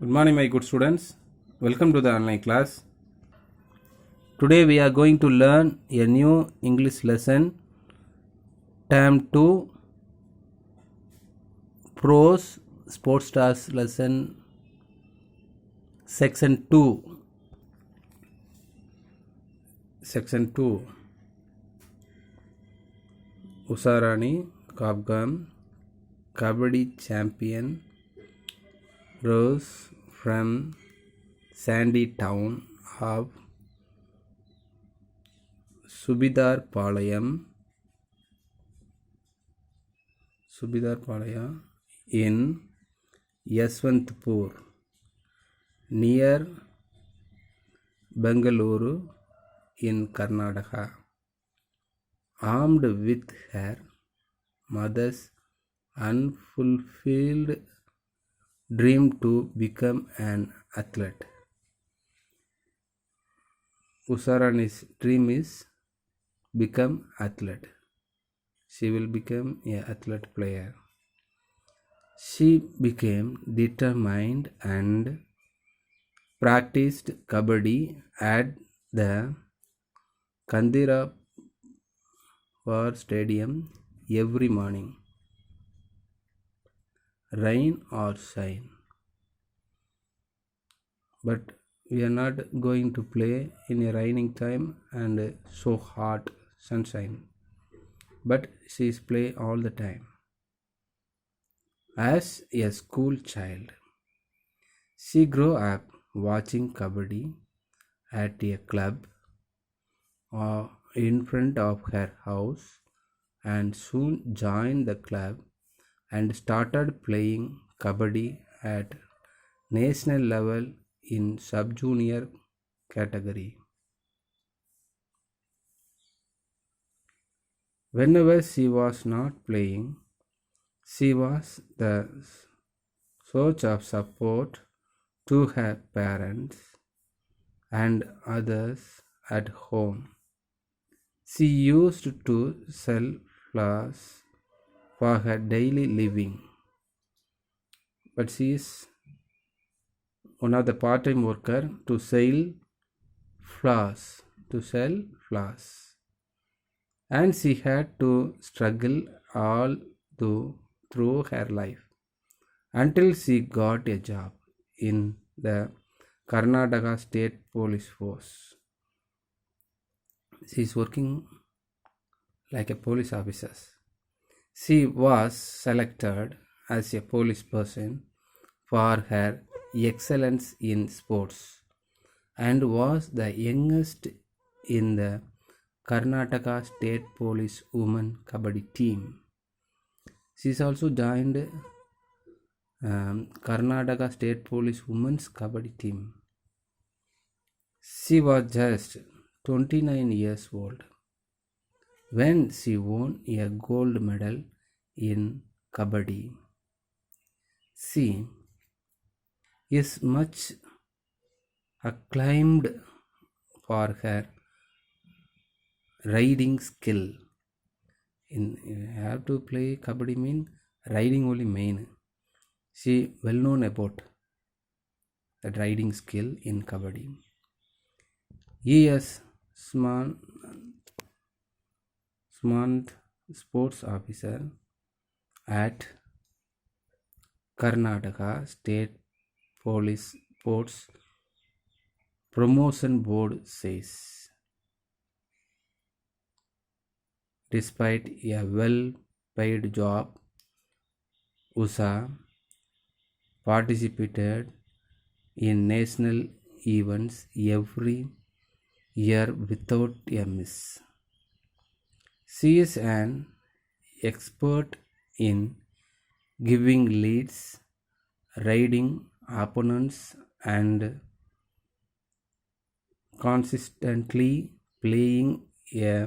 Good morning, my good students. Welcome to the online class. Today we are going to learn a new English lesson, Term 2, Prose Sports Stars lesson, Section 2. Section 2. Usarani, Kabgam, Kabaddi champion, rose from sandy town of Subidar Palayam in Yaswantpur near Bengaluru in Karnataka, armed with her mother's unfulfilled dream to become an athlete. Usarani's dream is become athlete. She will become an athlete player. She became determined and practiced kabaddi at the Kandira War Stadium every morning, rain or shine. But we are not going to play in a raining time and so hot sunshine. But she is play all the time. As a school child, she grew up watching kabaddi at a club in front of her house and soon joined the club and started playing kabaddi at national level in sub-junior category. Whenever she was not playing, she was the source of support to her parents and others at home. She used to sell flowers for her daily living, but she is one of the part-time worker to sell flowers, and she had to struggle all through her life until she got a job in the Karnataka State Police Force. She is working like a police officer. She was selected as a police person for her excellence in sports and was the youngest in the Karnataka State Police Women Kabaddi team. She is also joined Karnataka State Police Women's Kabaddi team. She was just 29 years old when she won a gold medal in Kabaddi. She is much acclaimed for her riding skill. You have to play kabaddi mean riding only main. She well known about that riding skill in kabaddi. He is smart sports officer at Karnataka State Police Sports Promotion Board says. Despite a well-paid job, Usha participated in national events every year without a miss. She is an expert in giving leads, riding opponents, and consistently playing a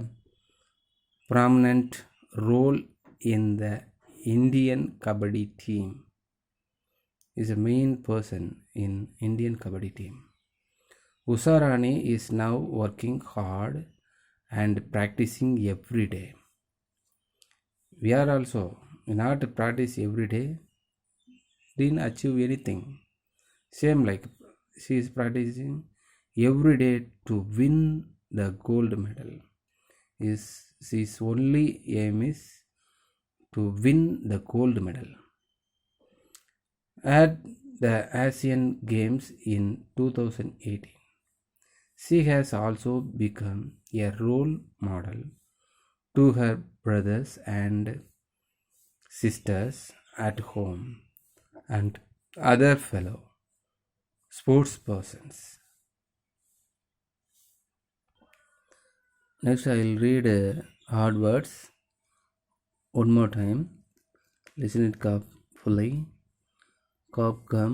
prominent role in the Indian Kabaddi team. Is a main person in Indian Kabaddi team. Usarani is now working hard and practicing every day. We are also not practice every day, didn't achieve anything. Same like she is practicing every day to win the gold medal. Is His only aim is to win the gold medal at the Asian Games in 2018. She has also become a role model to her brothers and sisters at home and other fellow sports persons. Next, I will read hard words one more time. Listen it carefully. Cobgum,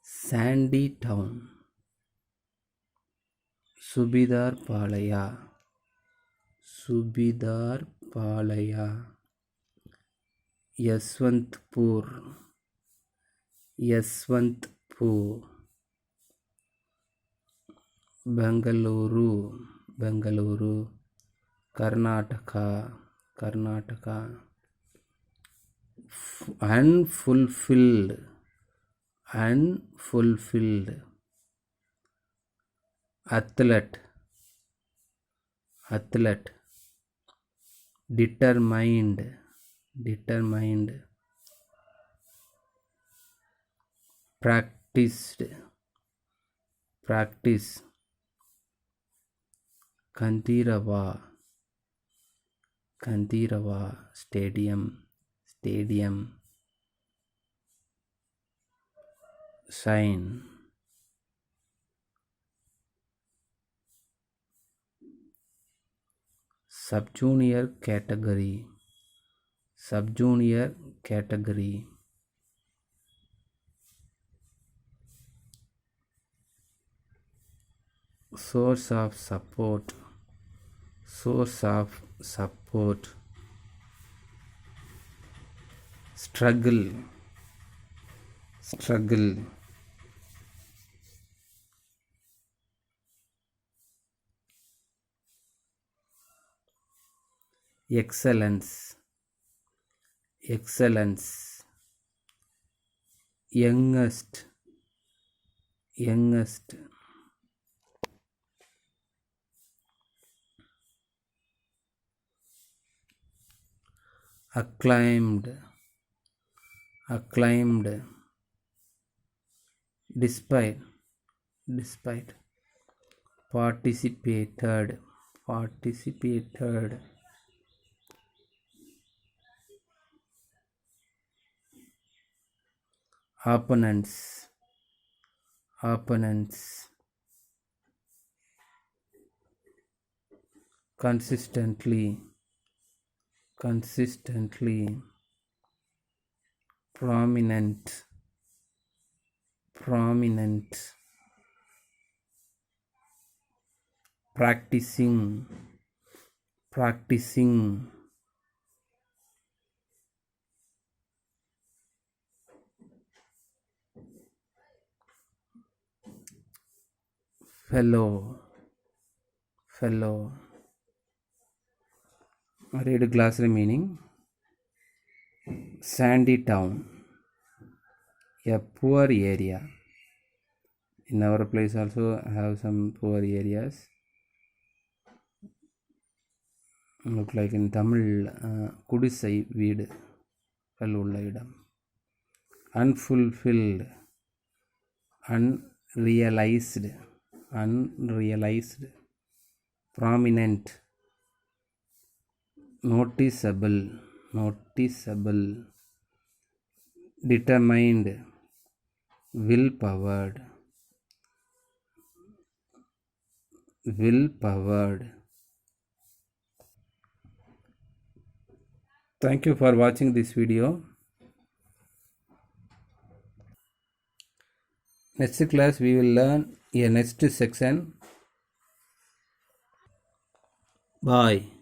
Sandy Town, Subidar Palaya, Subidar Palaya, Yaswantpur, Yaswantpur, Bangalore, Bangalore, Karnataka, Karnataka, unfulfilled, unfulfilled, athlete, athlete, determined, determined, practiced, practice, Kandirava, Kandirava, stadium, stadium, sign, subjunior category, subjunior category, source of support, source of support, struggle, struggle, excellence, excellence, youngest, youngest, acclaimed, acclaimed, despite, despite, participated, participated, opponents, opponents, consistently, consistently, prominent, prominent, practicing, practicing, fellow, fellow. Read glossary meaning. Sandy town, a poor area. In our place also have some poor areas. Look like in Tamil, குடிசை வீடு உள்ள இடம். Unfulfilled, unrealized, unrealized, prominent, noticeable, noticeable, determined, will-powered, will-powered. Thank you for watching this video. Next class we will learn a next section. Bye.